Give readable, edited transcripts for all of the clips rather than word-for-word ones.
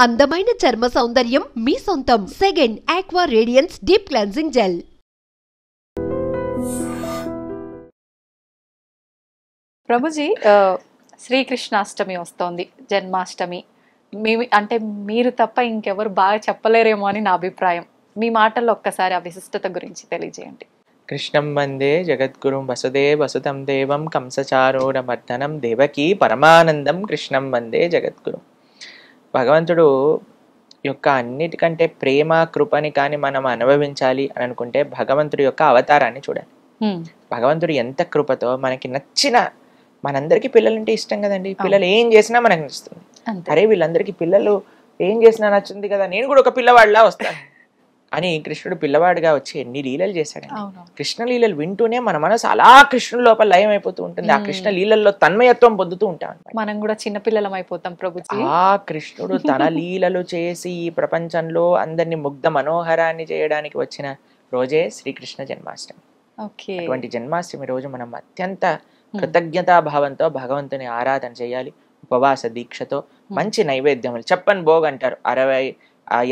అందమైన చర్మ సౌందర్యం మీ సొంతం. Second aqua radiance deep cleansing gel. Prabhuji, Sri Krishnashtami వస్తోంది, జన్మాష్టమి. అంటే మీరు తప్ప ఇంకెవరు బాగా చెప్పలేరేమో అని నా అభిప్రాయం. మీ మాటల్లో ఒక్కసారి ఆ విశిష్టత గురించి తెలియజేయండి. కృష్ణం వందే జగద్గురుం వసుదేవ వసుతం దేవం కంసచారూఢమర్దనం దేవకీ పరమానందం కృష్ణం వందే జగద్గురు. భగవంతుడు యొక్క అన్నిటికంటే ప్రేమ కృపని కానీ మనం అనుభవించాలి అని అనుకుంటే భగవంతుడి యొక్క అవతారాన్ని చూడాలి. భగవంతుడు ఎంత కృపతో మనకి నచ్చిన, మనందరికీ పిల్లలంటే ఇష్టం కదండి. పిల్లలు ఏం చేసినా మనకు నచ్చుతుంది. అరే వీళ్ళందరికీ పిల్లలు ఏం చేసినా నచ్చుతుంది కదా, నేను కూడా ఒక పిల్లవాడిలా వస్తాను అని కృష్ణుడు పిల్లవాడిగా వచ్చి ఎన్ని లీలలు చేశాడు. కృష్ణ లీలలు వింటూనే మన మనసు అలా కృష్ణుడి లోపల లయం అయిపోతూ ఉంటుంది. ఆ కృష్ణ లీలల్లో తన్మయత్వం పొందుతూ ఉంటాం. మనం కూడా చిన్నపిల్లలం అయిపోతాం ప్రభుజీ. ఆ కృష్ణుడు తన లీలలు చేసి ఈ ప్రపంచంలో అందరినీ ముగ్ధ మనోహరాన్ని చేయడానికి వచ్చిన రోజే శ్రీకృష్ణ జన్మాష్టమి. అటువంటి జన్మాష్టమి రోజు మనం అత్యంత కృతజ్ఞతాభావంతో భగవంతుని ఆరాధన చేయాలి. ఉపవాస దీక్షతో మంచి నైవేద్యములు, చెప్పని భోగ్ అంటారు,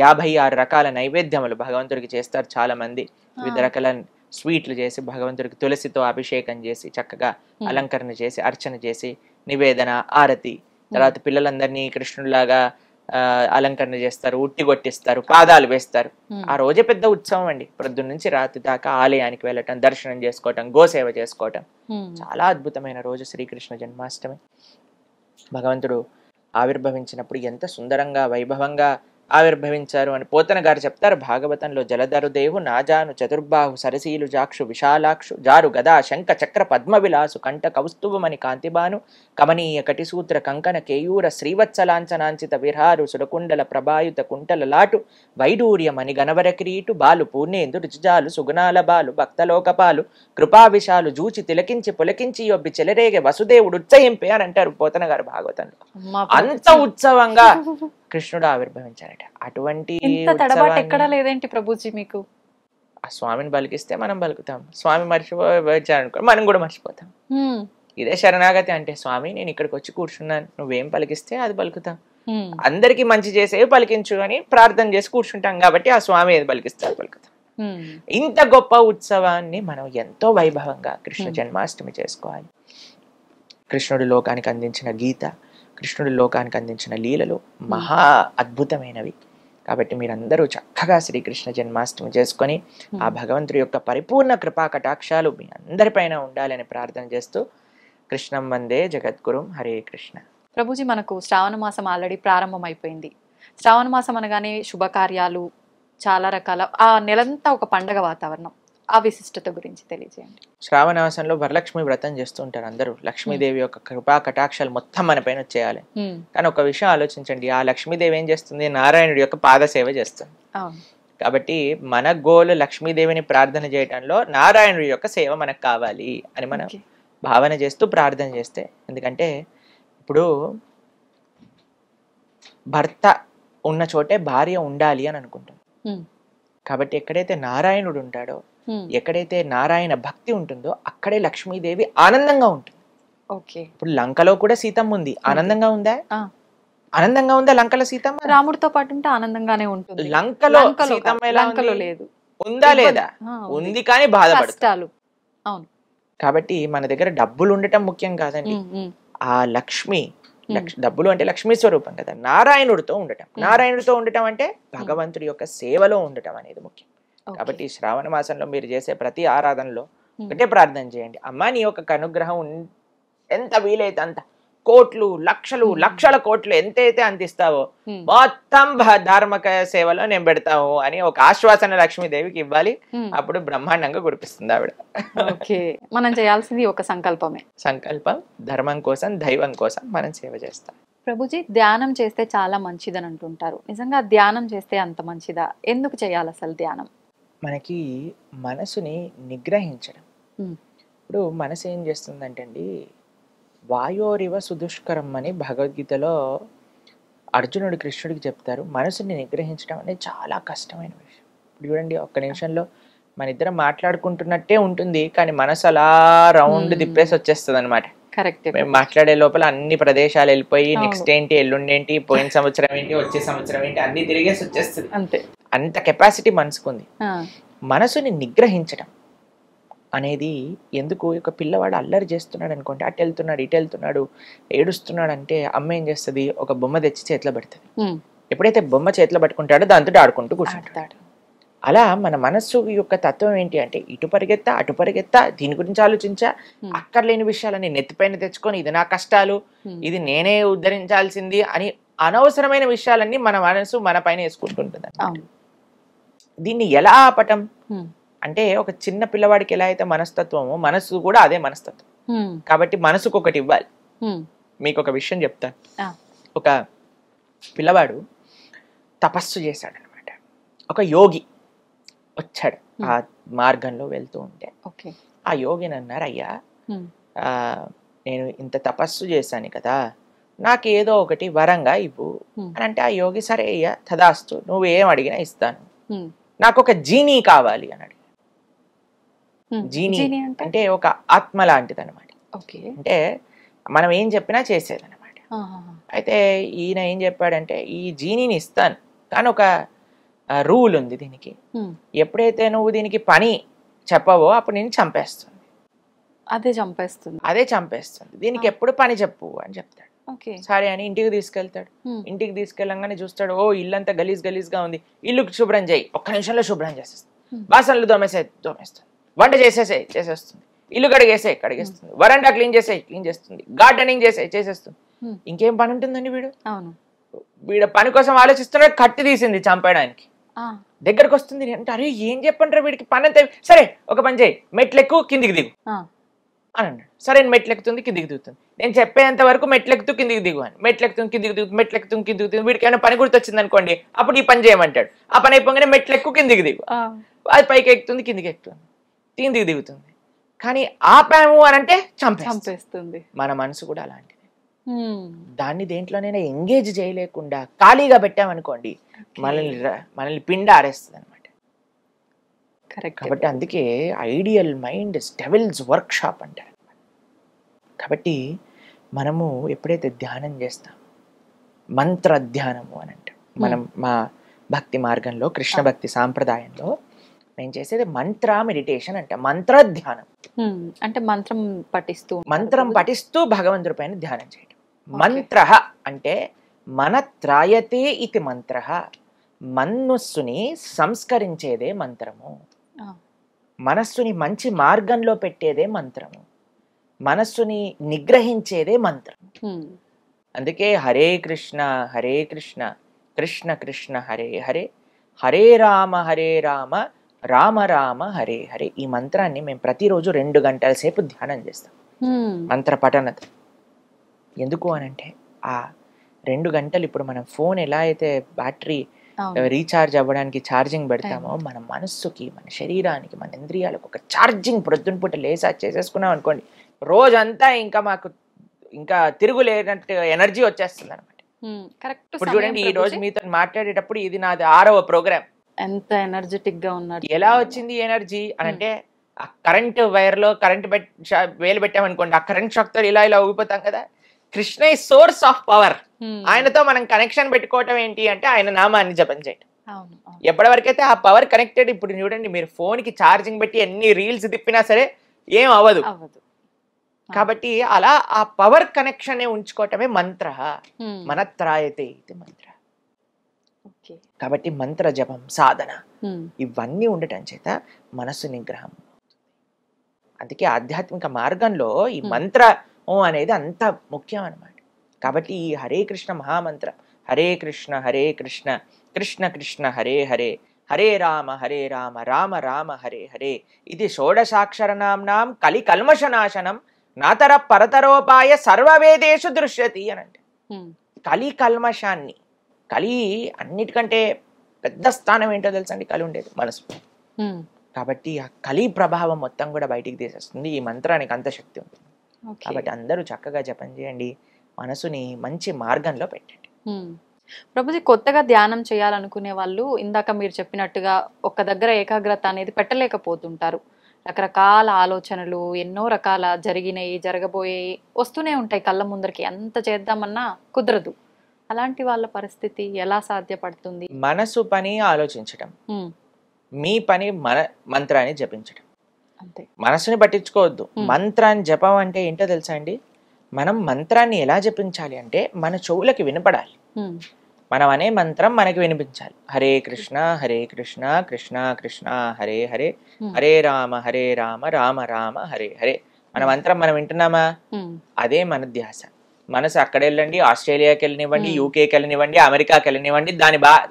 56 రకాల నైవేద్యములు భగవంతుడికి చేస్తారు చాలా మంది. వివిధ రకాల స్వీట్లు చేసి భగవంతుడికి తులసితో అభిషేకం చేసి చక్కగా అలంకరణ చేసి అర్చన చేసి నివేదన, ఆరతి, తర్వాత పిల్లలందరినీ కృష్ణుడిలాగా అలంకరణ చేస్తారు, ఉట్టి కొట్టిస్తారు, పాదాలు వేస్తారు. ఆ రోజే పెద్ద ఉత్సవం అండి. ప్రొద్దున నుంచి రాత్రి దాకా ఆలయానికి వెళ్ళటం, దర్శనం చేసుకోవటం, గోసేవ చేసుకోవటం. చాలా అద్భుతమైన రోజు శ్రీకృష్ణ జన్మాష్టమి. భగవంతుడు ఆవిర్భవించినప్పుడు ఎంత సుందరంగా వైభవంగా ఆవిర్భవించారు అని పోతన గారు చెప్తారు భాగవతంలో. జలధరు దేవు నాజాను చతుర్బాహు సరసీలు జాక్షు విశాలాక్షు జారు గదా శంఖ చక్ర పద్మ విలాసు కంఠ కౌస్తుభమని కాంతిబాను కమనీయ కటిసూత్ర కంకణ కేయూర శ్రీవత్సలాంఛనాంచిత విహారు సురకుండల ప్రభాయుత కుంటల లాటు వైడూర్యమని గణవర కిరీటు బాలు పూర్ణేందు రుచిజాలు సుగుణాల బాలు భక్తలోకపాలు కృపావిశాలు జూచి తిలకించి పులకించి యొబ్బి చెలరేగే వసుదేవుడు ఉత్సహింపే అని అంటారు పోతన గారు భాగవతంలో. అంత ఉత్సవంగా కృష్ణుడు ఆవిర్భవించారట. అటువంటి ఎక్కడా లేదేంటి ప్రభుజీ మీకు? ఆ స్వామిని పలికిస్తే మనం పలుకుతాం, స్వామి మర్చిపోయారనుకో మనం కూడా మర్చిపోతాం. ఇదే శరణాగతి అంటే, స్వామి నేను ఇక్కడికి వచ్చి కూర్చున్నాను, నువ్వేం పలికిస్తే అది పలుకుతాం. అందరికి మంచి చేసేవి పలికించు అని ప్రార్థన చేసి కూర్చుంటాం కాబట్టి ఆ స్వామి ఏది పలికిస్తే అది పలుకుతాం. ఇంత గొప్ప ఉత్సవాన్ని మనం ఎంతో వైభవంగా కృష్ణ జన్మాష్టమి చేసుకోవాలి. కృష్ణుడి లోకానికి అందించిన గీత, కృష్ణుడి లోకానికి అందించిన లీలలు మహా అద్భుతమైనవి. కాబట్టి మీరందరూ చక్కగా శ్రీకృష్ణ జన్మాష్టమి చేసుకొని ఆ భగవంతుడి యొక్క పరిపూర్ణ కృపా కటాక్షాలు మీ అందరిపైన ఉండాలని ప్రార్థన చేస్తూ కృష్ణం వందే జగద్గురుం. హరే కృష్ణ. ప్రభుజీ, మనకు శ్రావణ మాసం ఆల్రెడీ ప్రారంభం అయిపోయింది. శ్రావణ మాసం అనగానే శుభకార్యాలు, చాలా రకాల, ఆ నెలంతా ఒక పండగ వాతావరణం. ఆ విశిష్టత గురించి తెలియజేయండి. శ్రావణ మాసంలో వరలక్ష్మి వ్రతం చేస్తూ ఉంటారు అందరూ. లక్ష్మీదేవి యొక్క కృపా కటాక్షాలు మొత్తం మన పైన వచ్చేయాలి. కానీ ఒక విషయం ఆలోచించండి, ఆ లక్ష్మీదేవి ఏం చేస్తుంది? నారాయణుడి యొక్క పాదసేవ చేస్తుంది. కాబట్టి మన గోలు లక్ష్మీదేవిని ప్రార్థన చేయటంలో నారాయణుడి యొక్క సేవ మనకు కావాలి అని మనం భావన చేస్తూ ప్రార్థన చేస్తే, ఎందుకంటే ఇప్పుడు భర్త ఉన్న చోటే భార్య ఉండాలి అని అనుకుంటాం. కాబట్టి ఎక్కడైతే నారాయణుడు ఉంటాడో, ఎక్కడైతే నారాయణ భక్తి ఉంటుందో అక్కడే లక్ష్మీదేవి ఆనందంగా ఉంటుంది. ఇప్పుడు లంకలో కూడా సీతమ్మ ఉంది, ఆనందంగా ఉందా? ఆనందంగా ఉందా లంకలో సీతమ్మ? రాముడితో పాటు ఉంటే ఆనందంగానే ఉంటుంది. లంకలో సీతమ్మ ఎలా లేదు? ఉందా లేదా? ఉంది, కానీ బాధపడతారు. అవును. కాబట్టి మన దగ్గర డబ్బులు ఉండటం ముఖ్యం కాదండి. ఆ లక్ష్మి, డబ్బులు అంటే లక్ష్మీ స్వరూపం కదా, నారాయణుడితో ఉండటం. నారాయణుడితో ఉండటం అంటే భగవంతుడి యొక్క సేవలో ఉండటం అనేది ముఖ్యం. కాబట్టి శ్రావణ మాసంలో మీరు చేసే ప్రతి ఆరాధనలో ఒకటే ప్రార్థన చేయండి, అమ్మా నీ యొక్క అనుగ్రహం ఎంత వీలైతే అంత, కోట్లు లక్షలు లక్షల కోట్లు ఎంతైతే అంత ఇస్తావో మొత్తం ధార్మిక సేవలో నేను పెడతావు అని ఒక ఆశ్వాసన లక్ష్మీదేవికి ఇవ్వాలి. అప్పుడు బ్రహ్మాండంగా కురిపిస్తుంది ఆవిడ. మనం చేయాల్సింది ఒక సంకల్పమే. సంకల్పం, ధర్మం కోసం, దైవం కోసం మనం సేవ చేస్తాం. ప్రభుజీ, ధ్యానం చేస్తే చాలా మంచిదని అంటుంటారు. నిజంగా ధ్యానం చేస్తే అంత మంచిదా? ఎందుకు చేయాలి అసలు ధ్యానం? మనకి మనసుని నిగ్రహించడం. ఇప్పుడు మనసు ఏం చేస్తుందంటే అండి, వాయోరివ సుదుష్కరం అని భగవద్గీతలో అర్జునుడు కృష్ణుడికి చెప్తారు. మనసుని నిగ్రహించడం అనేది చాలా కష్టమైన విషయం. ఇప్పుడు చూడండి, ఒక్క నిమిషంలో మన ఇద్దరం మాట్లాడుకుంటున్నట్టే ఉంటుంది, కానీ మనసు అలా రౌండ్ తిప్పేసి వచ్చేస్తుంది అనమాట. కరెక్ట్. మేము మాట్లాడే లోపల అన్ని ప్రదేశాలు వెళ్ళిపోయి నెక్స్ట్ ఏంటి, ఎల్లుండి ఏంటి, పోయిన సంవత్సరం ఏంటి, వచ్చే సంవత్సరం ఏంటి అన్ని తిరిగేసి వచ్చేస్తుంది. అంతే. అంత కెపాసిటీ మనసుకుంది. మనసుని నిగ్రహించడం అనేది ఎందుకు, ఒక పిల్లవాడు అల్లరి చేస్తున్నాడు అనుకోండి, అటు వెళ్తున్నాడు ఇటు వెళ్తున్నాడు ఏడుస్తున్నాడు అంటే అమ్మ ఏం చేస్తుంది, ఒక బొమ్మ తెచ్చి చేతిలో పెడుతుంది. ఎప్పుడైతే బొమ్మ చేతిలో పట్టుకుంటాడో దాంతో ఆడుకుంటూ కూర్చుంటాడు. అలా మన మనస్సు యొక్క తత్వం ఏంటి అంటే ఇటు పరిగెత్తా అటు పరిగెత్తా, దీని గురించి ఆలోచించా, అక్కర్లేని విషయాలని నెత్తిపైన తెచ్చుకొని ఇది నా కష్టాలు, ఇది నేనే ఉద్ధరించాల్సింది అని అనవసరమైన విషయాలన్నీ మన మనసు మన పైన వేసుకుంటుంటుంది. దీన్ని ఎలా ఆపటం అంటే, ఒక చిన్న పిల్లవాడికి ఎలా అయితే మనస్తత్వమో మనసు కూడా అదే మనస్తత్వం. కాబట్టి మనసుకు ఒకటి ఇవ్వాలి. మీకు ఒక విషయం చెప్తాను. ఒక పిల్లవాడు తపస్సు చేశాడు అనమాట. ఒక యోగి వచ్చాడు ఆ మార్గంలో వెళ్తూ ఉంటే. ఆ యోగిని అన్నారు, అయ్యా నేను ఇంత తపస్సు చేశాను కదా, నాకు ఏదో ఒకటి వరంగా ఇవ్వు అని అంటే, ఆ యోగి సరే అయ్యా తదాస్తు, నువ్వు ఏం అడిగినా ఇస్తాను, నాకు ఒక జీనీ కావాలి అని అడిగాడు. జీనీ అంటే ఒక ఆత్మ లాంటిది అనమాట. అంటే మనం ఏం చెప్పినా చేసేది అనమాట. అయితే ఈయన ఏం చెప్పాడంటే, ఈ జీనీని ఇస్తాను కానీ ఒక రూల్ ఉంది దీనికి, ఎప్పుడైతే నువ్వు దీనికి పని చెప్పవో అప్పుడు నేను చంపేస్తుంది, అదే చంపేస్తుంది, దీనికి ఎప్పుడు పని చెప్పు అని చెప్తాడు. సరే అని ఇంటికి తీసుకెళ్తాడు. ఇంటికి తీసుకెళ్ళంగానే చూస్తాడు, ఓ ఇల్లంతా గలీజ్ గలీజ్గా ఉంది, ఇల్లు శుభ్రం చేయి, ఒక్క నిమిషంలో శుభ్రం చేసేస్తుంది, బాసనలు దోమేస్తుంది, వంట చేసేస్తుంది, ఇల్లు కడిగేస్తుంది, వరండా క్లీన్ చేస్తుంది, గార్డెనింగ్ చేసేస్తుంది. ఇంకేం పని ఉంటుందండి వీడు పని కోసం ఆలోచిస్తున్నాడు, కత్తి తీసింది చంపేయడానికి, దగ్గరకు వస్తుంది అంటే, అరే ఏం చెప్పంటారు వీడికి పని అంతే, సరే ఒక పని చేయి, మెట్లెక్కు కిందికి దిగు అని అన్నాడు. సరే మెట్లెక్కుతుంది కిందికి దిగుతుంది, నేను చెప్పేంత వరకు మెట్లెక్కుతూ కిందికి దిగు అని, మెట్లెక్కుతుంది కిందికి దిగుతుంది, వీడికి ఏమైనా పని గుర్తొచ్చింది అనుకోండి, అప్పుడు ఈ పని చేయమంటాడు. ఆ పని అయిపోగానే మెట్లెక్కు కిందికి దిగు, అది పైకి ఎక్కుతుంది కిందికి ఎక్కుతుంది, కిందికి దిగుతుంది. కానీ ఆపాము అని అంటే చంపేస్తుంది. మన మనసు కూడా అలాంటిది. దాన్ని దేంట్లోనైనా ఎంగేజ్ చేయలేకుండా ఖాళీగా పెట్టామనుకోండి, మనల్ని పిండ ఆరేస్తుంది అనమాట. కాబట్టి అందుకే ideal mind devil's workshop అంటారు. కాబట్టి మనము ఎప్పుడైతే ధ్యానం చేస్తాం, మంత్ర ధ్యానము అని అంటాం. మనం మా భక్తి మార్గంలో, కృష్ణ భక్తి సాంప్రదాయంలో మేము చేసేది మంత్ర మెడిటేషన్ అంట. మంత్ర ధ్యానం అంటే మంత్రం పఠిస్తూ భగవంతుడి పైన ధ్యానం చేయడం. మంత్ర అంటే మనత్రాయతే ఇది మంత్ర, మనస్సుని సంస్కరించేదే మంత్రము, మనస్సుని మంచి మార్గంలో పెట్టేదే మంత్రము, మనస్సుని నిగ్రహించేదే మంత్రం. అందుకే హరే కృష్ణ కృష్ణ కృష్ణ హరే హరే, హరే రామ రామ రామ హరే హరే. ఈ మంత్రాన్ని మేము ప్రతిరోజు 2 గంటల సేపు ధ్యానం చేస్తాం, మంత్ర పఠనత. ఎందుకు అనంటే, ఆ 2 గంటలు ఇప్పుడు మనం ఫోన్ ఎలా అయితే బ్యాటరీ రీఛార్జ్ అవ్వడానికి ఛార్జింగ్ పెడతామో, మన మనస్సుకి, మన శరీరానికి, మన ఇంద్రియాలకు ఒక ఛార్జింగ్ ప్రొద్దున పూట లేసా చేసేసుకున్నాం అనుకోండి, రోజంతా ఇంకా మాకు ఇంకా తిరుగులేనట్టు ఎనర్జీ వచ్చేస్తుంది అనమాట. ఇప్పుడు చూడండి, ఈ రోజు మీతో మాట్లాడేటప్పుడు ఇది నాది 6వ ప్రోగ్రామ్. ఎంత ఎనర్జెటిక్ గా ఉన్నారు. ఎలా వచ్చింది ఎనర్జీ అని అంటే, ఆ కరెంట్ వైర్ లో కరెంట్ వేలు పెట్టామనుకోండి, ఆ కరెంట్ షాక్ తో ఇలా ఊగిపోతాం కదా. కృష్ణ ఈ సోర్స్ ఆఫ్ పవర్. ఆయనతో మనం కనెక్షన్ పెట్టుకోవటం ఏంటి అంటే, ఆయన నామాన్ని జపం చేయటం. ఎప్పటి వరకైతే ఆ పవర్ కనెక్టెడ్, ఇప్పుడు చూడండి మీరు ఫోన్ కి ఛార్జింగ్ పెట్టి ఎన్ని రీల్స్ తిప్పినా సరే ఏం అవ్వదు. కాబట్టి అలా ఆ పవర్ కనెక్షన్ ఉంచుకోవటమే మంత్ర. మనత్రాయతే ఇది మంత్ర. కాబట్టి మంత్ర జపం, సాధన ఇవన్నీ ఉండటం చేత మనస్సు నిగ్రహం. అందుకే ఆధ్యాత్మిక మార్గంలో ఈ మంత్రం అనేది అంత ముఖ్యం అన్నమాట. కాబట్టి ఈ హరే కృష్ణ మహామంత్రం, హరే కృష్ణ కృష్ణ కృష్ణ హరే హరే, హరే రామ రామ రామ హరే హరే, ఇది షోడశాక్షరనామ్నాం కలి కల్మషనాశనం నాతర పరతరోపాయ సర్వవేదేషు దృశ్యతి అని అంటే, కలి కల్మషాన్ని, కలి అన్నిటికంటే పెద్ద స్థానం ఏంటో తెలుసండి, కలి ఉండేది మనసు. కాబట్టి ఆ కలి ప్రభావం మొత్తం కూడా బయటికి తీసేస్తుంది. ఈ మంత్రానికి అంత శక్తి ఉంటుంది. కాబట్టి అందరూ చక్కగా జపం చేయండి, మనసుని మంచి మార్గంలో పెట్టండి. ప్రభుజీ, కొత్తగా ధ్యానం చేయాలనుకునే వాళ్ళు ఇందాక మీరు చెప్పినట్టుగా ఒక్క దగ్గర ఏకాగ్రత అనేది పెట్టలేకపోతుంటారు. రకరకాల ఆలోచనలు, ఎన్నో రకాల జరిగినాయి, జరగబోయేవి వస్తూనే ఉంటాయి కళ్ళ ముందరికి. ఎంత చేద్దామన్నా కుదరదు. అలాంటి వాళ్ళ పరిస్థితి ఎలా సాధ్యపడుతుంది? మనసు పని ఆలోచించడం, ఉమ్, మీ పని మంత్రాన్ని జపించడం. అంతే. మనసుని పట్టించుకోవద్దు. మంత్రాన్ని జపం అంటే ఏంటో తెలుసా అండి? మనం మంత్రాన్ని ఎలా జపించాలి అంటే మన చెవులకి వినపడాలి. ఉమ్, మనం అనే మంత్రం మనకి వినిపించాలి. హరే కృష్ణ కృష్ణ కృష్ణ హరే హరే, హరే రామ రామ రామ హరే హరే. మన మంత్రం మనం వింటున్నామా? ఉమ్, అదే మన ధ్యాస. మనసు అక్కడ వెళ్ళండి, ఆస్ట్రేలియాకి వెళ్ళనివ్వండి, యూకేకి వెళ్ళనివ్వండి, అమెరికాకి వెళ్ళనివ్వండి,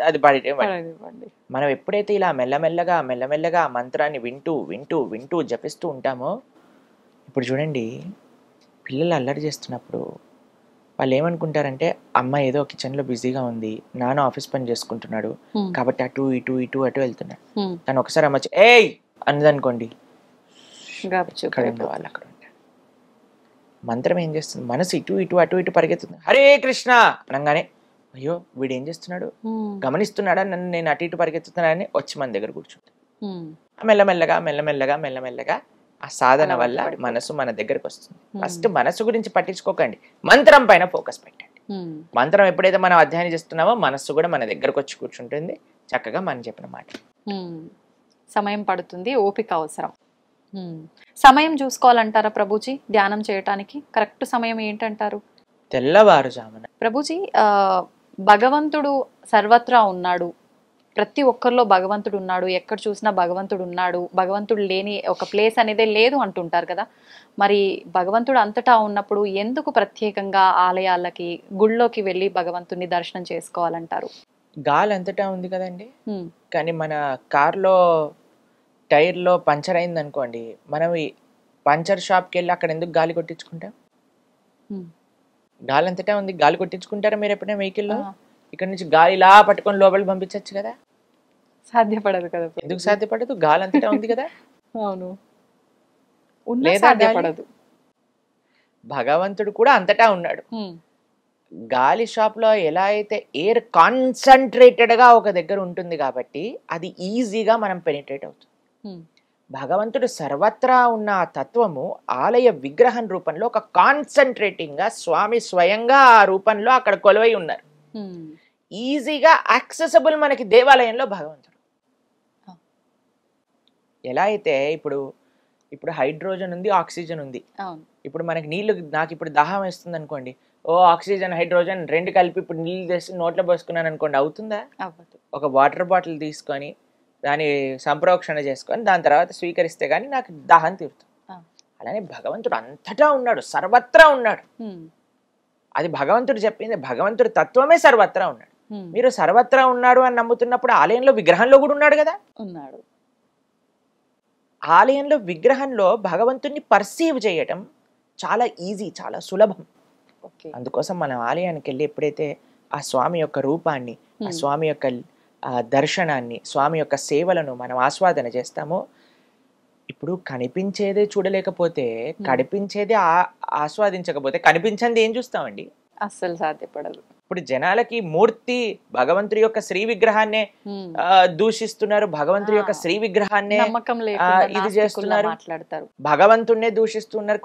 అది పడనివ్వండి. మనం ఎప్పుడైతే ఇలా మెల్లమెల్లగా మెల్లమెల్లగా మంత్రాన్ని వింటూ వింటూ వింటూ జపిస్తూ ఉంటామో, ఇప్పుడు చూడండి, పిల్లలు అల్లరి చేస్తున్నప్పుడు వాళ్ళు ఏమనుకుంటారంటే, అమ్మ ఏదో కిచెన్లో బిజీగా ఉంది, నాన్న ఆఫీస్ పని చేసుకుంటున్నాడు కాబట్టి అటు ఇటు ఇటు అటు వెళ్తున్నాడు. తను ఒకసారి అమ్మ ఏయ్ అన్నదనుకోండి, వాళ్ళు అక్కడ ఉంటారు. మంత్రం ఏం చేస్తుంది? మనసు ఇటు ఇటు అటు ఇటు పరిగెత్తుంది. హరే కృష్ణ అనగానే, అయ్యో వీడు ఏం చేస్తున్నాడు, గమనిస్తున్నాడా నన్ను, నేను అటు ఇటు పరిగెత్తుతున్నానని వచ్చి మన దగ్గర కూర్చుంటుంది. మెల్లమెల్లగా మెల్లమెల్లగా మెల్లమెల్లగా ఆ సాధన వల్ల మనసు మన దగ్గరకు వస్తుంది. ఫస్ట్ మనసు గురించి పట్టించుకోకండి, మంత్రం పైన ఫోకస్ పెట్టండి. మంత్రం ఎప్పుడైతే మనం అధ్యయనం చేస్తున్నామో మనస్సు కూడా మన దగ్గరకు వచ్చి కూర్చుంటుంది, చక్కగా మనం చెప్పిన మాట. సమయం పడుతుంది, ఓపిక అవసరం. సమయం చూసుకోవాలంటారా ప్రభుజీ ధ్యానం చేయటానికి? కరెక్ట్ సమయం ఏంటంటారు? తెల్లవారుజామున. ప్రభుజీ, భగవంతుడు సర్వత్రా ఉన్నాడు, ప్రతి ఒక్కరిలో భగవంతుడు ఉన్నాడు, ఎక్కడ చూసినా భగవంతుడు ఉన్నాడు, భగవంతుడు లేని ఒక ప్లేస్ అనేదే లేదు అంటుంటారు కదా. మరి భగవంతుడు అంతటా ఉన్నప్పుడు ఎందుకు ప్రత్యేకంగా ఆలయాలకి, గుళ్ళోకి వెళ్ళి భగవంతుని దర్శనం చేసుకోవాలంటారు? గాలి అంతటా ఉంది కదండి. కానీ మన కార్లో టైర్లో పంచర్ అయింది అనుకోండి, మనం ఈ పంచర్ షాప్కి వెళ్ళి అక్కడ ఎందుకు గాలి కొట్టించుకుంటాం? గాలి అంతటా ఉంది, గాలి కొట్టించుకుంటారా మీరు ఎప్పుడైనా వెహికల్లో? ఇక్కడ నుంచి గాలి ఇలా పట్టుకొని లోపలికి పంపించచ్చు కదా. సాధ్యపడదు కదా. ఎందుకు సాధ్యపడదు? గాలి అంతటా ఉంది కదా. అవును, సాధ్యపడదు. భగవంతుడు కూడా అంతటా ఉన్నాడు. గాలి షాప్ లో ఎలా అయితే ఎయిర్ కాన్సన్ట్రేటెడ్ గా ఒక దగ్గర ఉంటుంది కాబట్టి అది ఈజీగా మనం పెనిట్రేట్ అవుతుంది. భగవంతుడు సర్వత్రా ఉన్న ఆ తత్వము ఆలయ విగ్రహం రూపంలో ఒక కాన్సన్ట్రేటింగ్ గా స్వామి స్వయంగా ఆ రూపంలో అక్కడ కొలువై ఉన్నారు. ఈజీగా యాక్సెసబుల్ మనకి దేవాలయంలో భగవంతుడు. ఎలా అయితే ఇప్పుడు హైడ్రోజన్ ఉంది, ఆక్సిజన్ ఉంది. ఇప్పుడు మనకి నీళ్లు, నాకు ఇప్పుడు దాహం వేస్తుంది అనుకోండి, ఆక్సిజన్ హైడ్రోజన్ రెండు కలిపి ఇప్పుడు నీళ్ళు తెసి నోట్లో పోసుకున్నాను అనుకోండి, అవుతుందా? ఒక వాటర్ బాటిల్ తీసుకొని దాన్ని సంప్రోక్షణ చేసుకొని దాని తర్వాత స్వీకరిస్తే గానీ నాకు దాహం తీరుతుంది. అలానే భగవంతుడు అంతటా ఉన్నాడు, సర్వత్రా ఉన్నాడు. అది భగవంతుడు చెప్పింది, భగవంతుడి తత్వమే సర్వత్రా ఉన్నాడు. మీరు సర్వత్రా ఉన్నాడు అని నమ్ముతున్నప్పుడు ఆలయంలో విగ్రహంలో కూడా ఉన్నాడు కదా. ఉన్నాడు. ఆలయంలో విగ్రహంలో భగవంతుడిని పర్సీవ్ చేయటం చాలా ఈజీ, చాలా సులభం. అందుకోసం మనం ఆలయానికి వెళ్ళి ఎప్పుడైతే ఆ స్వామి యొక్క రూపాన్ని, ఆ స్వామి యొక్క దర్శనాన్ని, స్వామి యొక్క సేవలను మనం ఆస్వాదన చేస్తామో, ఇప్పుడు కనిపించేదే చూడలేకపోతే, కనిపించేదే ఆస్వాదించకపోతే కనిపించింది ఏం చూస్తామండి? అస్సలు సాధ్యపడదు. ఇప్పుడు జనాలకి మూర్తి భగవంతుడి యొక్క శ్రీ విగ్రహాన్నే దూషిస్తున్నారు, భగవంతుడి యొక్క శ్రీ విగ్రహాన్నే ఇది చేస్తున్నారు, భగవంతుడినే దూషిస్తున్నారు.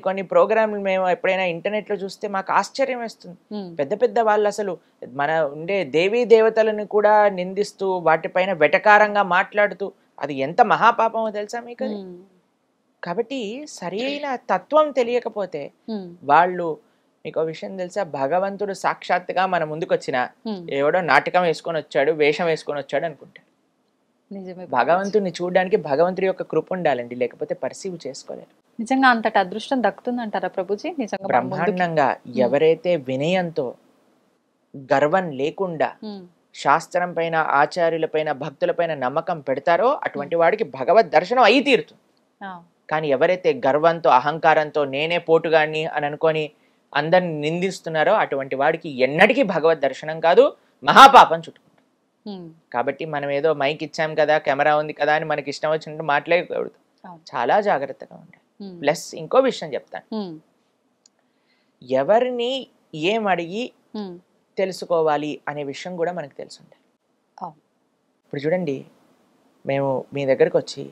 కొన్ని ప్రోగ్రాంలు మేము ఎప్పుడైనా ఇంటర్నెట్ లో చూస్తే మాకు ఆశ్చర్యం వేస్తుంది. పెద్ద పెద్ద వాళ్ళు అసలు మన ఉండే దేవీ దేవతలను కూడా నిందిస్తూ వాటిపైన వెటకారంగా మాట్లాడుతూ, అది ఎంత మహాపాపమో తెలుసా మీకు? కాబట్టి సరి అయిన తత్వం తెలియకపోతే వాళ్ళు, మీకు విషయం తెలుసా, భగవంతుడు సాక్షాత్తుగా మన ముందుకు వచ్చిన ఎవడో నాటకం వేసుకొని వచ్చాడు, వేషం వేసుకొని వచ్చాడు అనుకుంటాడు. భగవంతుడిని చూడడానికి భగవంతుడి యొక్క కృప ఉండాలండి, లేకపోతే పర్సీవ్ చేసుకోలేరు. నిజంగా అంతటి అదృష్టం దక్కుతుందంటారా ప్రభుజీ? నిజంగా బ్రహ్మాండంగా ఎవరైతే వినయంతో, గర్వం లేకుండా శాస్త్రం పైన, ఆచార్యుల పైన, భక్తుల పైన నమ్మకం పెడతారో అటువంటి వాడికి భగవద్ దర్శనం అయి తీరుతుంది. కానీ ఎవరైతే గర్వంతో, అహంకారంతో, నేనే పోటుగాన్ని అని అనుకొని అందరిని నిందిస్తున్నారో అటువంటి వాడికి ఎన్నటికీ భగవద్ దర్శనం కాదు, మహాపాపం చుట్టుకుంటాం. కాబట్టి మనం ఏదో మైక్ ఇచ్చాం కదా, కెమెరా ఉంది కదా అని మనకి ఇష్టం వచ్చినట్టు మాట్లాడకూడదు, చాలా జాగ్రత్తగా ఉండాలి. ప్లస్ ఇంకో విషయం చెప్తాను, ఎవరిని ఏం అడిగి తెలుసుకోవాలి అనే విషయం కూడా మనకు తెలిసి ఉండాలి. ఇప్పుడు చూడండి, మేము మీ దగ్గరకు వచ్చి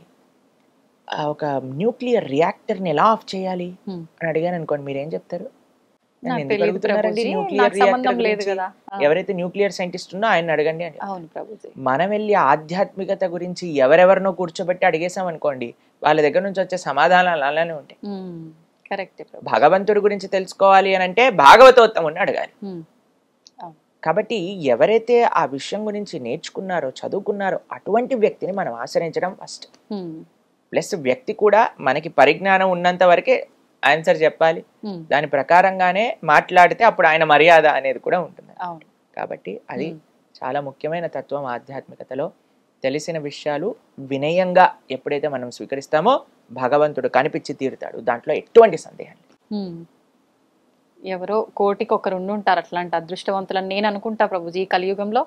ఒక న్యూక్లియర్ రియాక్టర్ని ఎలా ఆఫ్ చేయాలి Hmm. అని అడిగాను అనుకోండి, మీరేం చెప్తారు? నన్ను నాకు ఎందుకు తెలియదు అడుగుతున్నారండి ప్రభుజీ, న్యూక్లియర్ నాకు సంబంధం రియాక్టర్ లేదు గురించి? కదా. ఎవరైతే న్యూక్లియర్ సైంటిస్ట్ ఉన్నో ఆయన అడగండి అని. అవును ప్రభుజీ. మనం వెళ్ళి ఆధ్యాత్మికత గురించి ఎవరెవరినో కూర్చోబెట్టి అడిగేసాం అనుకోండి, వాళ్ళ దగ్గర నుంచి వచ్చే సమాధానాలు అలానే ఉంటాయి. కరెక్ట్. భగవంతుడి గురించి తెలుసుకోవాలి అని అంటే భాగవతోత్తముని అడగాలి. కాబట్టి ఎవరైతే ఆ విషయం గురించి నేర్చుకున్నారో, చదువుకున్నారో అటువంటి వ్యక్తిని మనం ఆశ్రయించడం ఫస్ట్. ప్లస్ వ్యక్తి కూడా మనకి పరిజ్ఞానం ఉన్నంత వరకే ఆన్సర్ చెప్పాలి, దాని ప్రకారంగానే మాట్లాడితే అప్పుడు ఆయన మర్యాద అనేది కూడా ఉంటుంది. కాబట్టి అది చాలా ముఖ్యమైన తత్వం ఆధ్యాత్మికతలో. తెలిసిన విషయాలు వినయంగా ఎప్పుడైతే మనం స్వీకరిస్తామో భగవంతుడు కనిపించి తీరుతాడు, దాంట్లో ఎటువంటి సందేహం లేదు. ఎవరో కోటికి ఒకరు ఉండుంటారు అట్లాంటి అదృష్టవంతులని నేను అనుకుంటా ప్రభుజీ ఈ కలియుగంలో.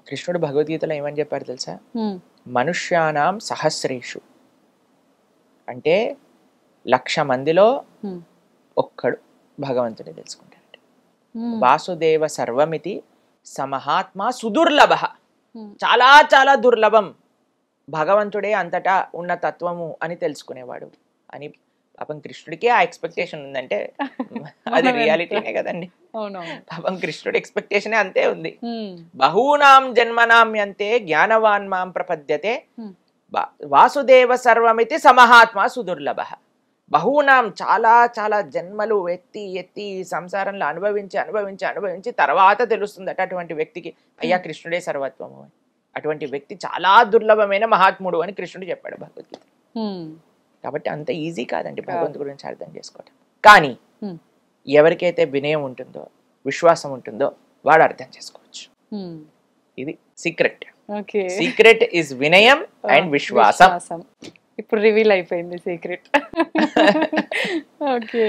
కృష్ణుడు భగవద్గీతలో ఏమని చెప్పారు తెలుసా? మనుష్యానాం సహస్రేషు అంటే 1,00,000 మందిలో ఒక్కడు భగవంతుని తెలుసుకుంటాడు. వాసుదేవ సర్వమితి సమహాత్మ సుదుర్లభ, చాలా చాలా దుర్లభం భగవంతుడే అంతటా ఉన్న తత్వము అని తెలుసుకునేవాడు అని. పాపం కృష్ణుడికే ఆ ఎక్స్పెక్టేషన్ ఉందంటే అది రియాలిటీనే కదండి. పాపం కృష్ణుడి ఎక్స్పెక్టేషనే అంతే ఉంది. బహూనాం జన్మనామ్యంతే జ్ఞానవాన్ మాం ప్రపద్యతే వాసుదేవ సర్వమితి సమహాత్మ సుదుర్లభ. బహూనాం చాలా చాలా జన్మలు ఎత్తి ఎత్తి సంసారంలో అనుభవించి అనుభవించి అనుభవించి తర్వాత తెలుస్తుందట అటువంటి వ్యక్తికి అయ్యా కృష్ణుడే సర్వత్వము అని. అటువంటి వ్యక్తి చాలా దుర్లభమైన మహాత్ముడు అని కృష్ణుడు చెప్పాడు భగవద్గీత. కాబట్టి అంత ఈజీ కాదండి భగవంతుడి గురించి అర్థం చేసుకోవటం. కానీ ఎవరికైతే వినయం ఉంటుందో, విశ్వాసం ఉంటుందో వాడు అర్థం చేసుకోవచ్చు. ఇది సీక్రెట్. సీక్రెట్ ఇస్ వినయం అండ్ విశ్వాసం. ఇప్పుడు రివీల్ అయిపోయింది సీక్రెట్. ఓకే.